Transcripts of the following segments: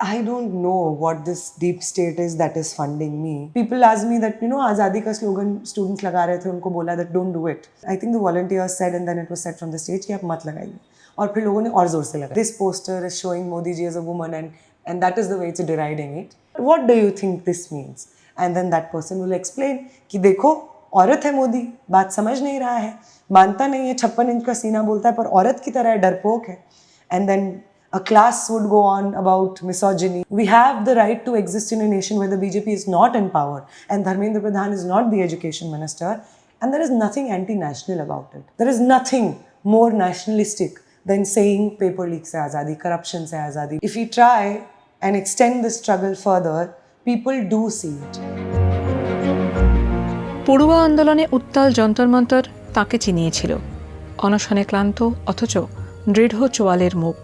I don't know what this deep state is that is funding me. People ask me that, Azadi ka slogan students laga rahe the, unko bola that don't do it. I think the volunteers said, and then it was said from the stage, कि आप मत लगाइए. और फिर लोगों ने और जोर से लगाया. This poster is showing Modi ji as a woman, and that is the way it's deriding it. What do you think this means? And then that person will explain कि देखो औरत है मोदी, बात समझ नहीं रहा है, मानता नहीं है, 56 इंच का सीना बोलता है पर औरत की तरह डरपोक है. And then a class would go on about misogyny. We have the right to exist in a nation where the BJP is not in power and Dharmendra Pradhan is not the education minister, and there is nothing anti-national about it. There is nothing more nationalistic than saying paper leaks se azadi, corruption se azadi. If we try and extend the struggle further, people do see it. পড়ুয়া আন্দোলনে উত্তাল যন্তর-মন্তর তাকে চিনিয়েছিল। অনশনে ক্লান্ত অথচ দৃঢ় চোয়ালের মুখ।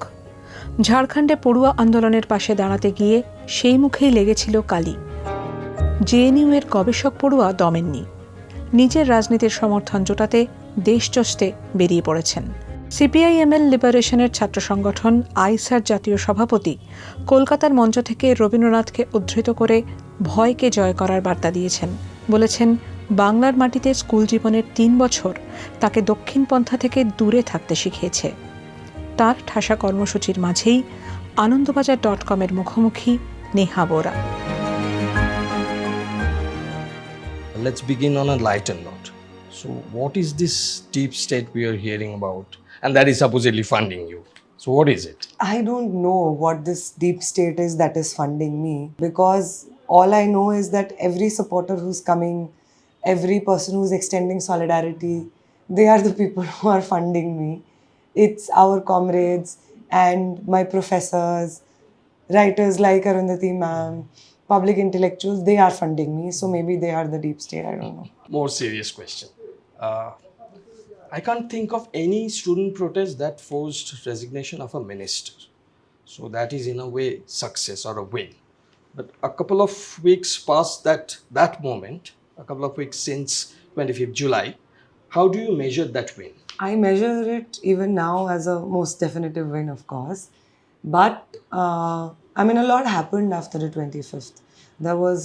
ঝাড়খণ্ডে পড়ুয়া আন্দোলনের পাশে দাঁড়াতে গিয়ে সেই মুখেই লেগেছিল কালি। জেএনইউ এর গবেষক পড়ুয়া দমেননি। নিজের রাজনীতির সমর্থন জোটাতে দেশচষতে বেরিয়ে পড়েছেন। সিপিআইএমএল লিবারেশনের ছাত্র সংগঠন আইসার জাতীয় সভাপতি কলকাতার মঞ্চ থেকে রবীন্দ্রনাথকে উদ্ধৃত করে ভয়কে জয় করার বার্তা দিয়েছেন। বলেছেন, বাংলার মাটিতে স্কুল জীবনের ৩ বছর তাকে দক্ষিণপন্থা থেকে দূরে থাকতে শিখিয়েছে। তার ঠাসা কর্মসূচির মাঝেই আনন্দবাজার.com-এর মুখোমুখি নেহা বোরা। Let's begin on a lighter note. So what is this deep state we are hearing about and that is supposedly funding you? So what is it? I don't know what this deep state is that is funding me, because all I know is that every supporter who's coming, every person who's extending solidarity, they are the people who are funding me. It's our comrades and my professors, writers like Arundhati ma'am, public intellectuals, they are funding me. So maybe they are the deep state, I don't know. More serious question. I can't think of any student protest that forced resignation of a minister. So that is in a way success or a win. But a couple of weeks past that moment, a couple of weeks since 25th July, how do you measure that win? I measure it even now as a most definitive win, of course. But, a lot happened after the 25th. There was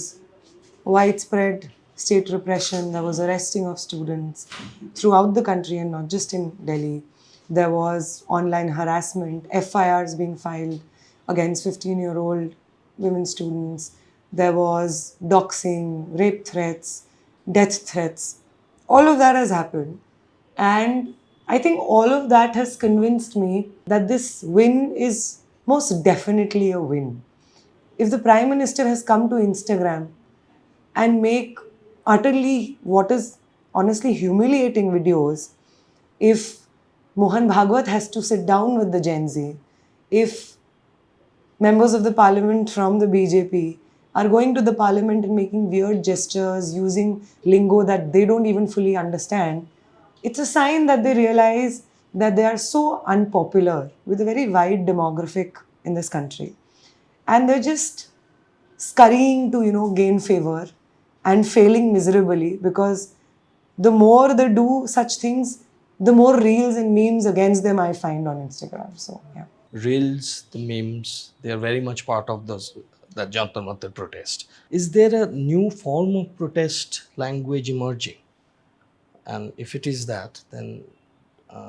widespread state repression, there was arresting of students throughout the country and not just in Delhi. There was online harassment, FIRs being filed against 15-year-old women students. There was doxing, rape threats, death threats. All of that has happened. And I think all of that has convinced me that this win is most definitely a win. If the Prime Minister has come to Instagram and make utterly what is honestly humiliating videos, if Mohan Bhagwat has to sit down with the Gen Z, if members of the parliament from the BJP are going to the parliament and making weird gestures, using lingo that they don't even fully understand, it's a sign that they realize that they are so unpopular with a very wide demographic in this country. And they're just scurrying to, gain favor and failing miserably, because the more they do such things, the more reels and memes against them I find on Instagram. So, yeah. Reels, the memes, they are very much part of the Jantar Mantar protest. Is there a new form of protest language emerging? And if it is that, then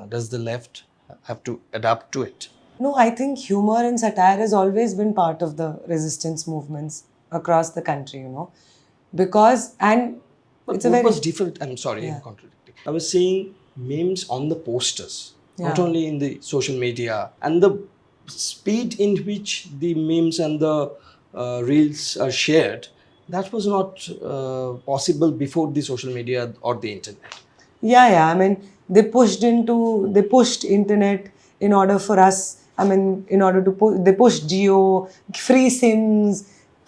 does the left have to adapt to it? No, I think humor and satire has always been part of the resistance movements across the country, because, and But it's a what very... was different? I'm sorry, I'm contradicting. I was saying memes on the posters, not Yeah. only in the social media, and the speed in which the memes and the reels are shared, that was not possible before the social media or the internet. Yeah. They pushed internet in order for us. They pushed Geo, free SIMs,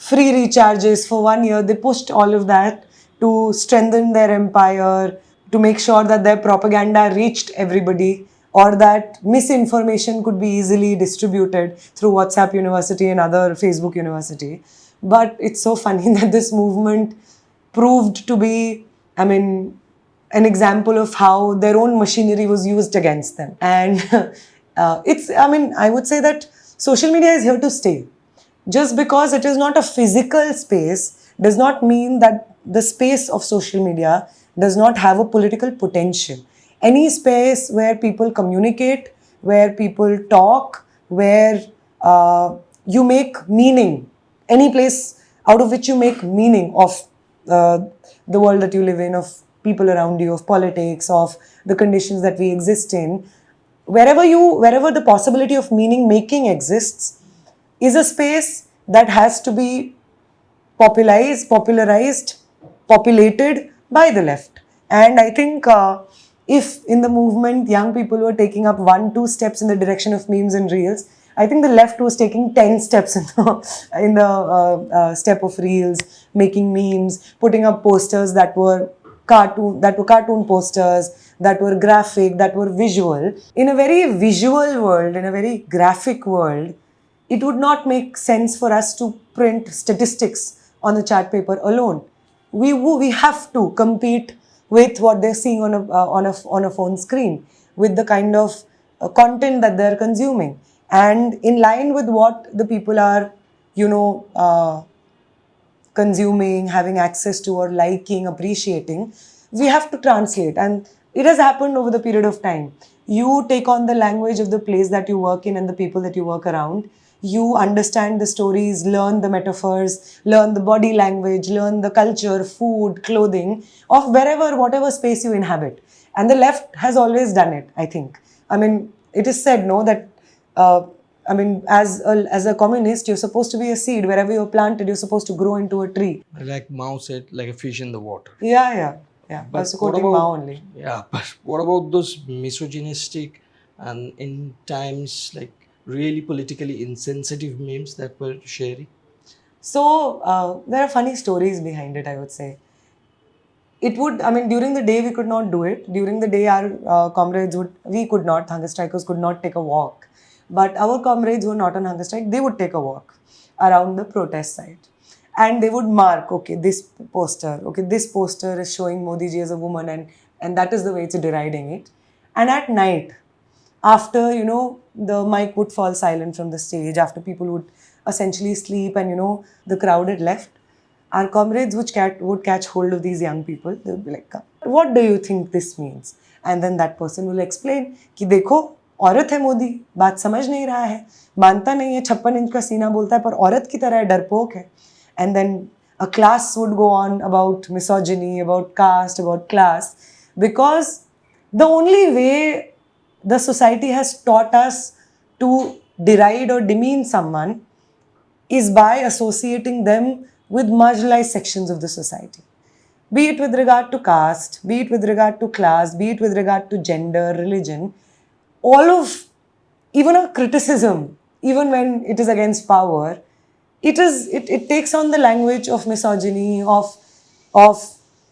free recharges for 1 year. They pushed all of that to strengthen their empire, to make sure that their propaganda reached everybody, or that misinformation could be easily distributed through WhatsApp University and other Facebook University. But it's so funny that this movement proved to be, an example of how their own machinery was used against them. And I would say that social media is here to stay. Just because it is not a physical space does not mean that the space of social media does not have a political potential. Any space where people communicate, where people talk, where you make meaning, any place out of which you make meaning of uh, the world that you live in, of people around you, of politics, of the conditions that we exist in, wherever the possibility of meaning making exists, is a space that has to be populated by the left. And I think if in the movement young people were taking up 1-2 steps in the direction of memes and reels, I think the left was taking 10 steps in the step of reels, making memes, putting up posters that were cartoon posters, that were graphic, that were visual. In a very visual world, in a very graphic world, it would not make sense for us to print statistics on the chart paper alone. We have to compete with what they're seeing on a phone screen, with the kind of content that they're consuming, and in line with what the people are, consuming, having access to, or liking, appreciating, we have to translate. And it has happened over the period of time. You take on the language of the place that you work in and the people that you work around. You understand the stories, learn the metaphors, learn the body language, learn the culture, food, clothing of whatever space you inhabit. And the left has always done it, I think. I mean, it is said, no, that as a communist, you're supposed to be a seed. Wherever you're planted, you're supposed to grow into a tree. Like Mao said, like a fish in the water. Yeah. I But was what quoting about- Mao only. Yeah, but what about those misogynistic and in times like really politically insensitive memes that were sharing? So there are funny stories behind it, I would say. During the day we could not do it. During the day our hunger strikers could not take a walk. But our comrades who were not on hunger strike, they would take a walk around the protest site. And they would mark, this poster is showing Modi ji as a woman, and that is the way it's deriding it. And at night, after, the mic would fall silent from the stage, after people would essentially sleep and, the crowd had left, our comrades would catch hold of these young people. They would be like, what do you think this means? And then that person will explain कि देखो औरत है मोदी, बात समझ नहीं रहा है, मानता नहीं है, 56 इंच का सीना बोलता है पर औरत की तरह डरपोक है. And then a class would go on about misogyny, about caste, about class, because the only way the society has taught us to deride or demean someone is by associating them with marginalized sections of the society. Be it with regard to caste, be it with regard to class, be it with regard to gender, religion, even a criticism, even when it is against power, it takes on the language of misogyny, of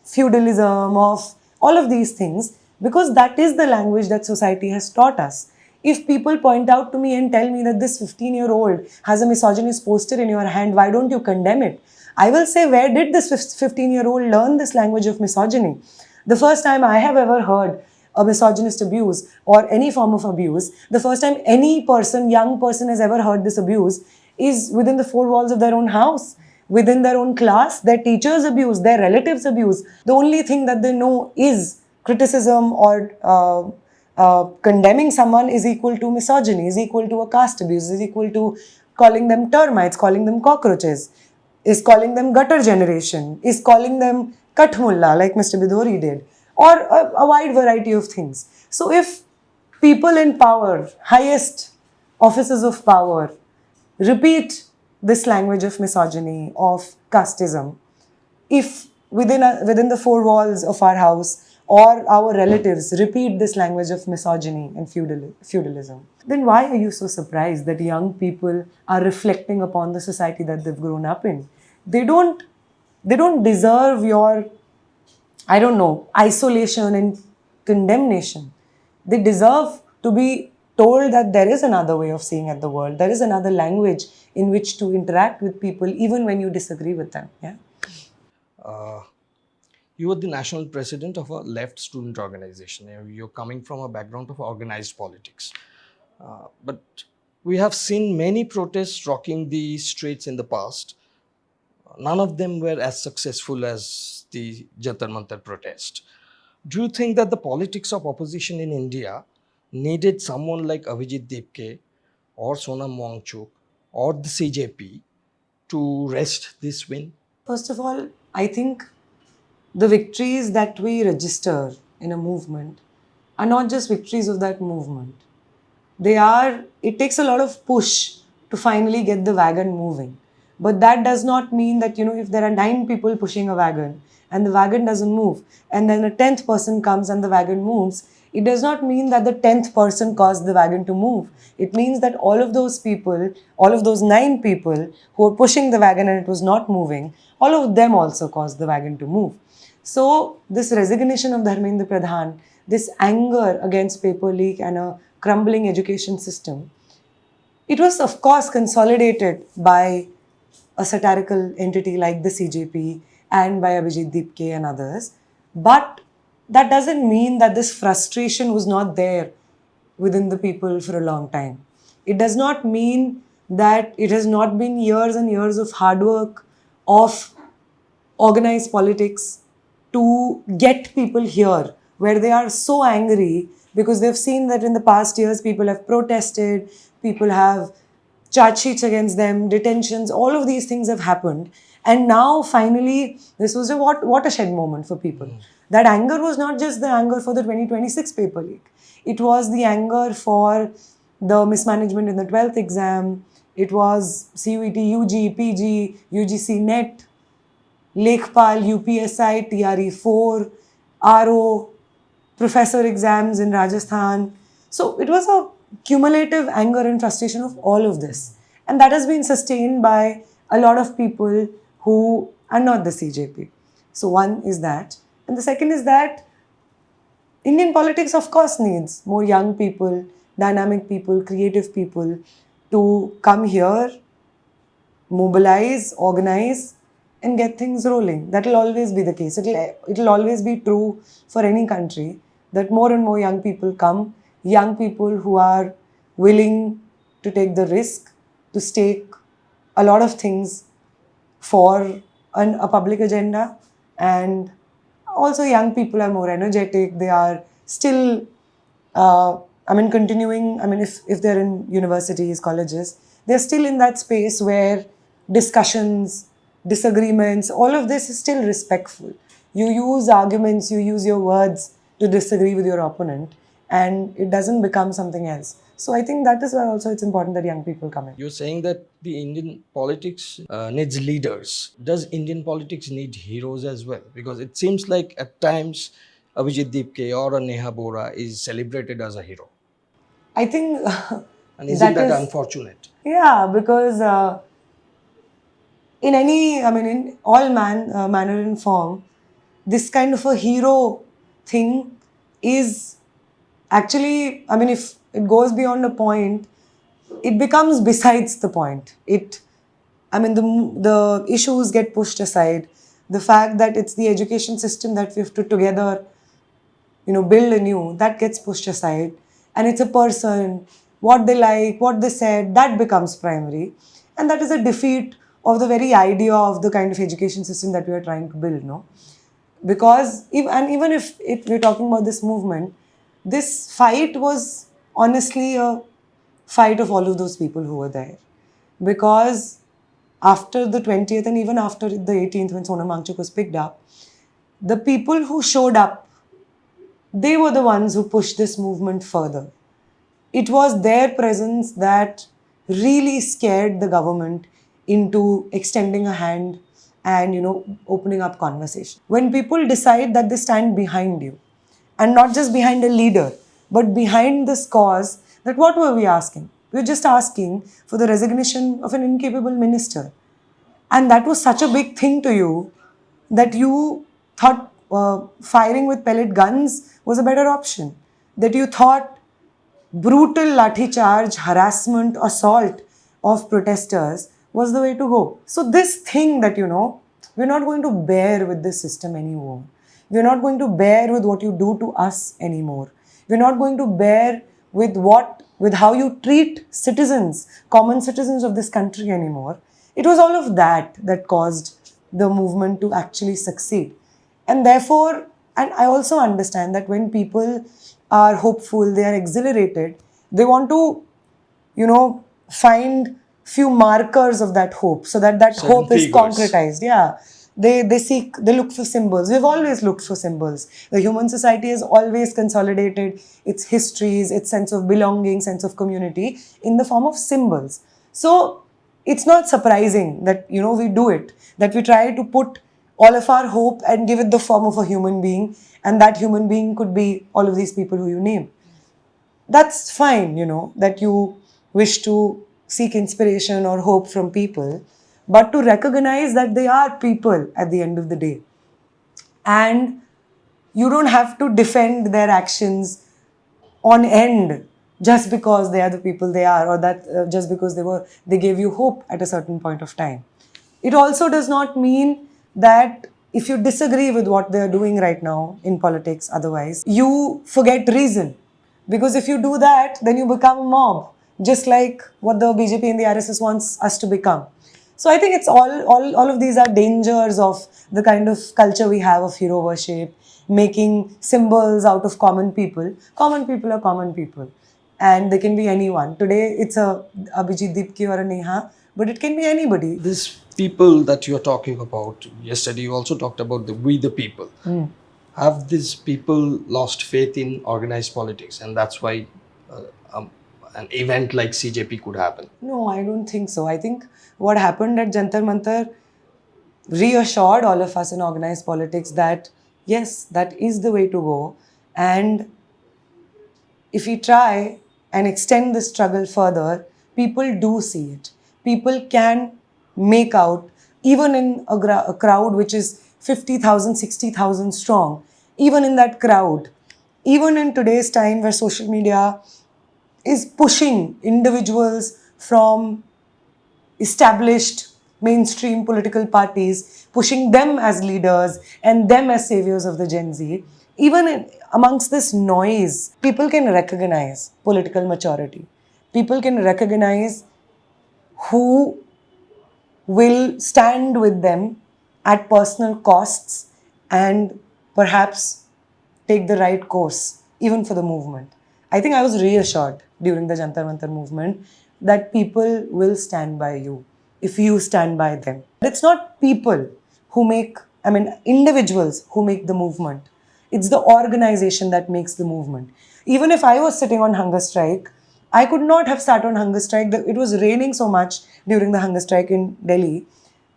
feudalism, of all of these things, because that is the language that society has taught us. If people point out to me and tell me that this 15-year-old has a misogynist poster in your hand, why don't you condemn it? I will say, where did this 15-year-old learn this language of misogyny? The first time I have ever heard a misogynist abuse or any form of abuse, the first time any young person has ever heard this abuse is within the four walls of their own house, within their own class. Their teachers abuse, their relatives abuse. The only thing that they know is criticism or condemning someone is equal to misogyny, is equal to a caste abuse, is equal to calling them termites, calling them cockroaches, is calling them gutter generation, is calling them katmulla like Mr. Bidori did, or a wide variety of things. So if people in power, highest offices of power, repeat this language of misogyny, of casteism, if within the four walls of our house or our relatives repeat this language of misogyny and feudalism, then why are you so surprised that young people are reflecting upon the society that they've grown up in? They don't deserve your, isolation and condemnation. They deserve to be told that there is another way of seeing at the world. There is another language in which to interact with people, even when you disagree with them. Yeah. You were the national president of a left student organization. You're coming from a background of organized politics. But We have seen many protests rocking the streets in the past. None of them were as successful as the Jantar Mantar protest. Do you think that the politics of opposition in India needed someone like Abhijit Dipke or Sonam Wangchuk or the CJP to wrest this win? First of all, I think the victories that we register in a movement are not just victories of that movement. It takes a lot of push to finally get the wagon moving. But that does not mean that, if there are 9 people pushing a wagon and the wagon doesn't move, and then a 10th person comes and the wagon moves, it does not mean that the 10th person caused the wagon to move. It means that all of those people, all of those 9 people who were pushing the wagon and it was not moving, all of them also caused the wagon to move. So, this resignation of Dharmendra Pradhan, this anger against paper leak and a crumbling education system, it was, of course, consolidated by a satirical entity like the CJP and by Abhijit Dipke and others. But that doesn't mean that this frustration was not there within the people for a long time. It does not mean that it has not been years and years of hard work, of organized politics to get people here where they are so angry because they've seen that in the past years people have protested, people have charge sheets against them, detentions, all of these things have happened. And now finally, this was a watershed moment for people. That anger was not just the anger for the 2026 paper leak. It was the anger for the mismanagement in the 12th exam. It was CUET, UG, PG, UGC NET, Lekhpal, UPSI, TRE4, RO, professor exams in Rajasthan. So it was a cumulative anger and frustration of all of this. And that has been sustained by a lot of people who are not the CJP. So one is that. And the second is that Indian politics, of course, needs more young people, dynamic people, creative people to come here, mobilize, organize, and get things rolling. That will always be the case. It'll always be true for any country that more and more young people come, young people who are willing to take the risk, to stake a lot of things for a public agenda. And also young people are more energetic. They are still, continuing, if they're in universities, colleges, they're still in that space where discussions, disagreements, all of this is still respectful. You use arguments, you use your words to disagree with your opponent, and it doesn't become something else. So I think that is why also it's important that young people come in. You're saying that the Indian politics needs leaders. Does Indian politics need heroes as well? Because it seems like at times Abhijit Dipke or a Neha Bora is celebrated as a hero. I think And isn't that unfortunate? Yeah, because in all manner and form, this kind of a hero thing is actually, if it goes beyond a point, it becomes besides the point. The issues get pushed aside. The fact that it's the education system that we have to together, build anew, that gets pushed aside. And it's a person, what they like, what they said, that becomes primary. And that is a defeat of the very idea of the kind of education system that we are trying to build, no? Because, even if we're talking about this movement, this fight was honestly a fight of all of those people who were there. Because after the 20th and even after the 18th, when Sonam Wangchuk was picked up, the people who showed up, they were the ones who pushed this movement further. It was their presence that really scared the government into extending a hand and, opening up conversation. When people decide that they stand behind you, and not just behind a leader, but behind this cause, that what were we asking? We were just asking for the resignation of an incapable minister. And that was such a big thing to you that you thought firing with pellet guns was a better option. That you thought brutal lathi charge, harassment, assault of protesters was the way to go. So this thing that, we're not going to bear with this system anymore. We're not going to bear with what you do to us anymore. We're not going to bear with what with how you treat citizens, common citizens of this country anymore. It was all of that that caused the movement to actually succeed. And therefore, and I also understand that when people are hopeful, they are exhilarated, they want to, find few markers of that hope so that Certain hope is figures. concretized. Yeah. They look for symbols. We've always looked for symbols. The human society has always consolidated its histories, its sense of belonging, sense of community in the form of symbols. So it's not surprising that, we do it, that we try to put all of our hope and give it the form of a human being, and that human being could be all of these people who you name. That's fine, that you wish to seek inspiration or hope from people, but to recognize that they are people at the end of the day. And you don't have to defend their actions on end just because they are the people they are, or that just because they gave you hope at a certain point of time. It also does not mean that if you disagree with what they are doing right now in politics, otherwise, you forget reason. Because if you do that, then you become a mob, just like what the BJP and the RSS wants us to become. So I think it's all of these are dangers of the kind of culture we have of hero worship, making symbols out of common people. Common people are common people, and they can be anyone. Today it's a Abhijit Dipki or a Neha, but it can be anybody. These people that you're talking about, yesterday you also talked about the we the people. Have these people lost faith in organized politics, and that's why an event like CJP could happen? No, I don't think so. I think what happened at Jantar Mantar reassured all of us in organized politics that yes, that is the way to go. And if we try and extend the struggle further, people do see it. People can make out, even in a crowd which is 50,000, 60,000 strong, even in that crowd, even in today's time where social media is pushing individuals from established mainstream political parties, pushing them as leaders and them as saviors of the Gen Z, amongst this noise, people can recognize political maturity. People can recognize who will stand with them at personal costs and perhaps take the right course, even for the movement. I think I was reassured during the Jantar Mantar movement that people will stand by you if you stand by them. It's not people individuals who make the movement. It's the organization that makes the movement. Even if I was sitting on hunger strike, I could not have sat on hunger strike. It was raining so much during the hunger strike in Delhi.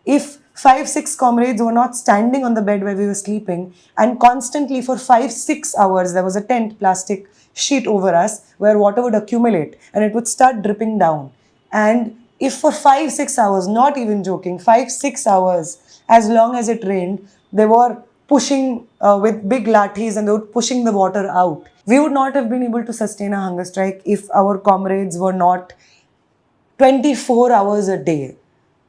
If 5-6 comrades were not standing on the bed where we were sleeping, and constantly for 5-6 hours there was a tent plastic sheet over us where water would accumulate and it would start dripping down. And if for 5-6 hours, not even joking, 5-6 hours, as long as it rained, they were pushing with big lathis and they were pushing the water out. We would not have been able to sustain a hunger strike if our comrades were not 24 hours a day.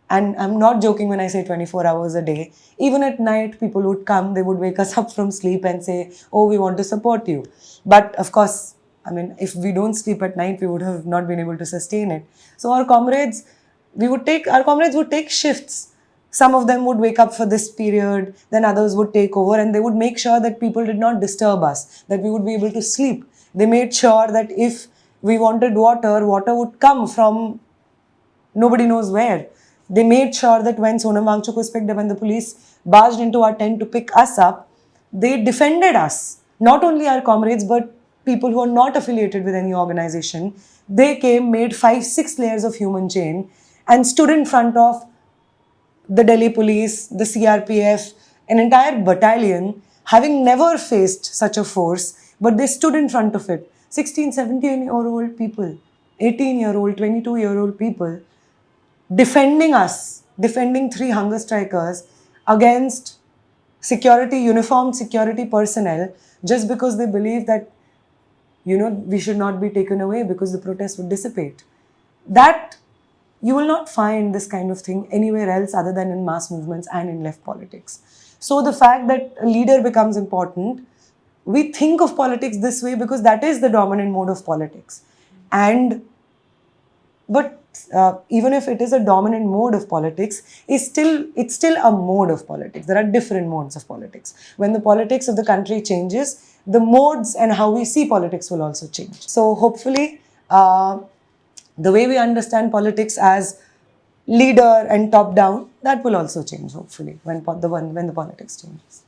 And I'm not joking when I say 24 hours a day. Even at night, people would come, they would wake us up from sleep and say, oh, we want to support you. But of course, if we don't sleep at night, we would have not been able to sustain it. So our comrades would take shifts. Some of them would wake up for this period, then others would take over, and they would make sure that people did not disturb us, that we would be able to sleep. They made sure that if we wanted water would come from nobody knows where. They made sure that when Sonam Wangchuk was picked up and the police barged into our tent to pick us up, they defended us. Not only our comrades, but people who are not affiliated with any organization. They came, made 5-6 layers of human chain and stood in front of the Delhi police, the CRPF, an entire battalion, having never faced such a force, but they stood in front of it. 16, 17-year-old people, 18-year-old, 22-year-old people, defending us, defending 3 hunger strikers against uniformed security personnel, just because they believe that, we should not be taken away because the protest would dissipate. That you will not find this kind of thing anywhere else other than in mass movements and in left politics. So the fact that a leader becomes important, we think of politics this way because that is the dominant mode of politics. and but even if it is a dominant mode of politics, it's still a mode of politics. There are different modes of politics. When the politics of the country changes, the modes and how we see politics will also change. So hopefully, the way we understand politics as leader and top down, that will also change. Hopefully, when the politics changes.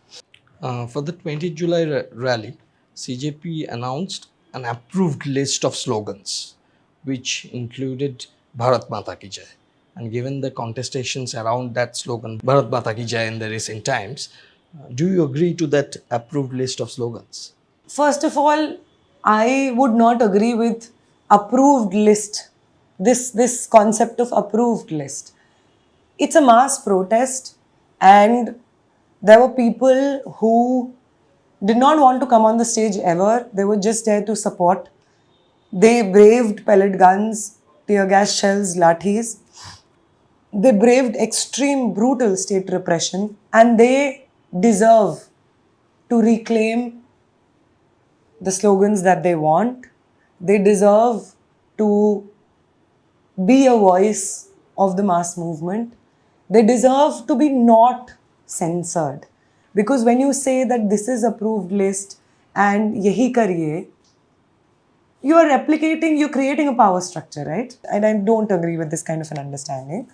For the 20th July rally, CJP announced an approved list of slogans, which included Bharat Mata Ki Jai. And given the contestations around that slogan, Bharat Mata Ki Jai, in the recent times, do you agree to that approved list of slogans? First of all, I would not agree with approved list. This concept of approved list. It's a mass protest, and there were people who did not want to come on the stage ever. They were just there to support. They braved pellet guns, tear gas shells, lathis. They braved extreme, brutal state repression, and they deserve to reclaim the slogans that they want. They deserve to be a voice of the mass movement. They deserve to be not censored. Because when you say that this is approved list and yahi kariye, you are replicating, you're creating a power structure, right? And I don't agree with this kind of an understanding.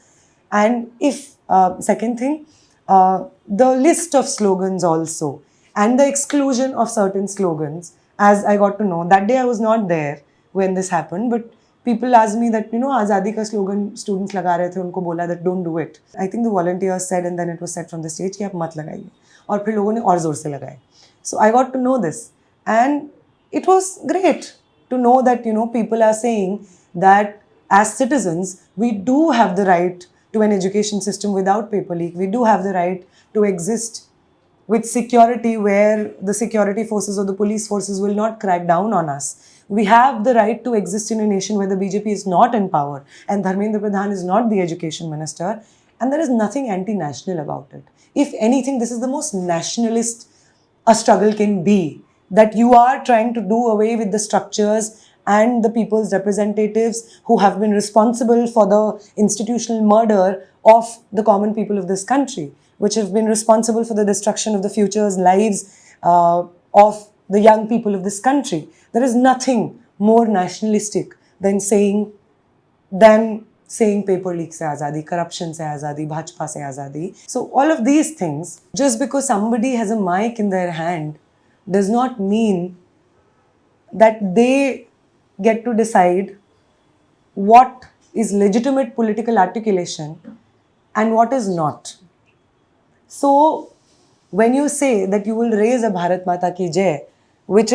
And if, second thing, the list of slogans also, and the exclusion of certain slogans, as I got to know, that day I was not there when this happened, but people asked me that, Azadi ka slogan students laga rahe the, unko bola that don't do it. I think the volunteers said, and then it was said from the stage, ki aap mat lagaiye. Aur phir logon ne aur zor se lagaye. So I got to know this. And it was great to know that, people are saying that as citizens, we do have the right to an education system without paper leak. We do have the right to exist with security where the security forces or the police forces will not crack down on us. We have the right to exist in a nation where the BJP is not in power and Dharmendra Pradhan is not the education minister, and there is nothing anti-national about it. If anything, this is the most nationalist a struggle can be, that you are trying to do away with the structures and the people's representatives who have been responsible for the institutional murder of the common people of this country, which have been responsible for the destruction of the future's lives of the young people of this country. There is nothing more nationalistic than saying paper leak se azadi, corruption se azadi, Bhajpa se azadi. So all of these things, just because somebody has a mic in their hand, does not mean that they get to decide what is legitimate political articulation and what is not. So when you say that you will raise a Bharat Mata Ki Jai, which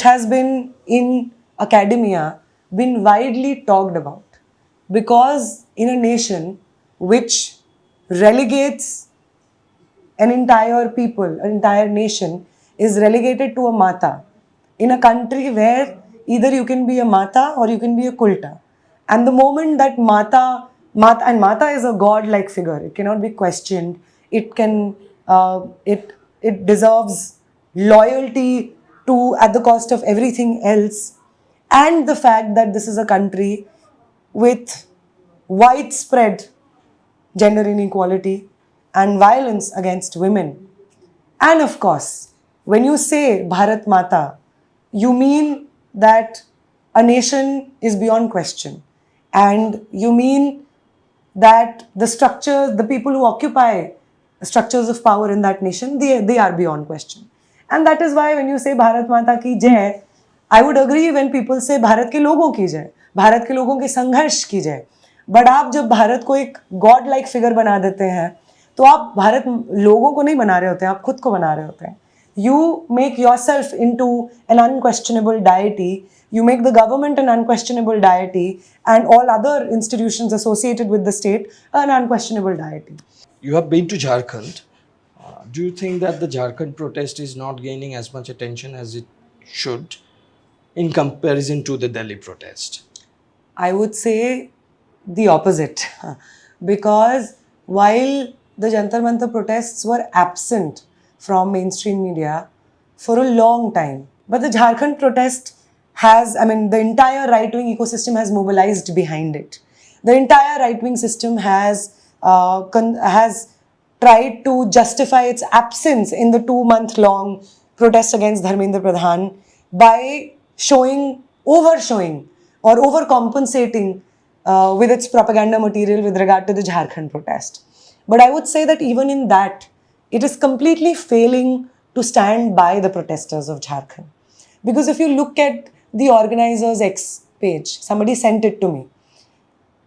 has been in academia, been widely talked about, because in a nation which relegates an entire people, an entire nation is relegated to a mata, in a country where either you can be a mata or you can be a kulta. And the moment that mata is a god-like figure, it cannot be questioned, it deserves loyalty to at the cost of everything else. And the fact that this is a country with widespread gender inequality and violence against women. And of course, when you say Bharat Mata, you mean that a nation is beyond question. And you mean that the structures, the people who occupy structures of power in that nation, they are beyond question. And that is why when you say Bharat Mata Ki Jai, I would agree when people say Bharat ke logon ki jai, Bharat ke logon ke sangharsh ki jai. But आप जब भारत को एक God like figure बना देते हैं, तो आप भारत लोगों को नहीं बना रहे होते हैं, आप खुद को बना रहे होते हैं. You make yourself into an unquestionable deity, you make the government an unquestionable deity, and all other institutions associated with the state an unquestionable deity. You have been to Jharkhand. Do you think that the Jharkhand protest is not gaining as much attention as it should in comparison to the Delhi protest? I would say the opposite. Because while the Jantar Mantar protests were absent from mainstream media for a long time, but the Jharkhand protest has, I mean, the entire right-wing ecosystem has mobilized behind it. The entire right-wing system has has tried to justify its absence in the 2-month-long protest against Dharmendra Pradhan by overshowing or overcompensating with its propaganda material with regard to the Jharkhand protest. But I would say that even in that, it is completely failing to stand by the protesters of Jharkhand. Because if you look at the organizers' X page, somebody sent it to me.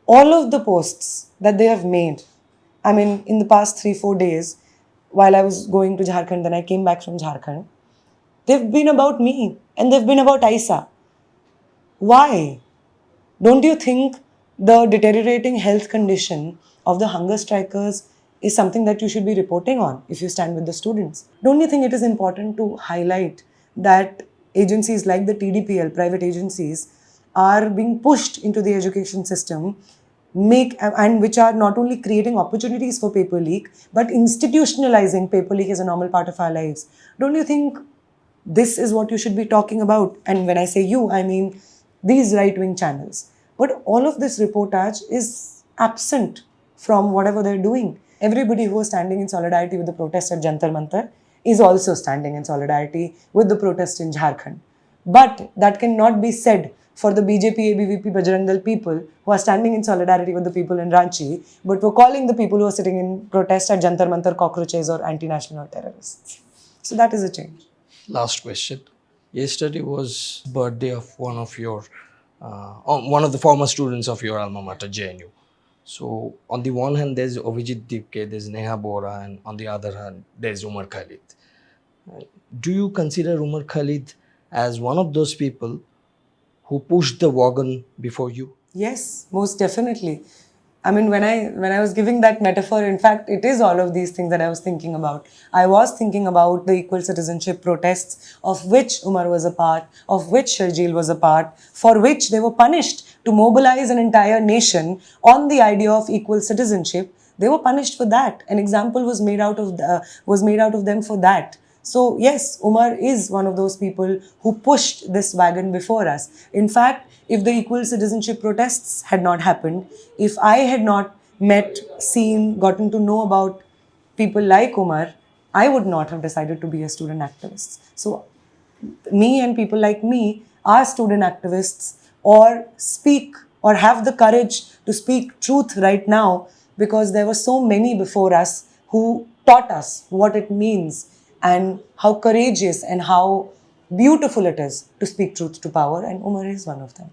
All of the posts that they have made, I mean, in the past 3-4 days, while I was going to Jharkhand, then I came back from Jharkhand, they've been about me and they've been about Aisa. Why? Don't you think the deteriorating health condition of the hunger strikers is something that you should be reporting on if you stand with the students? Don't you think it is important to highlight that agencies like the TDPL, private agencies, are being pushed into the education system, and which are not only creating opportunities for paper leak, but institutionalizing paper leak as a normal part of our lives? Don't you think this is what you should be talking about? And when I say you, I mean these right-wing channels. But all of this reportage is absent from whatever they're doing. Everybody who is standing in solidarity with the protest at Jantar Mantar is also standing in solidarity with the protest in Jharkhand. But that cannot be said for the BJP, ABVP, Bajrang Dal people who are standing in solidarity with the people in Ranchi, but were calling the people who are sitting in protest at Jantar Mantar cockroaches or anti-national or terrorists. So that is a change. Last question. Yesterday was birthday of one of the former students of your alma mater, JNU. So on the one hand, there's Avijit Dipke, there's Neha Bora, and on the other hand, there's Umar Khalid. Do you consider Umar Khalid as one of those people who pushed the wagon before you? Yes, most definitely. I mean, when I was giving that metaphor, in fact, it is all of these things that I was thinking about. I was thinking about the equal citizenship protests of which Umar was a part, of which Sharjeel was a part, for which they were punished to mobilize an entire nation on the idea of equal citizenship. They were punished for that. An example was made out of them for that. So yes, Umar is one of those people who pushed this wagon before us. In fact, if the equal citizenship protests had not happened, if I had not met, seen, gotten to know about people like Umar, I would not have decided to be a student activist. So me and people like me are student activists, or speak or have the courage to speak truth right now, because there were so many before us who taught us what it means and how courageous and how beautiful it is to speak truth to power, and Umar is one of them.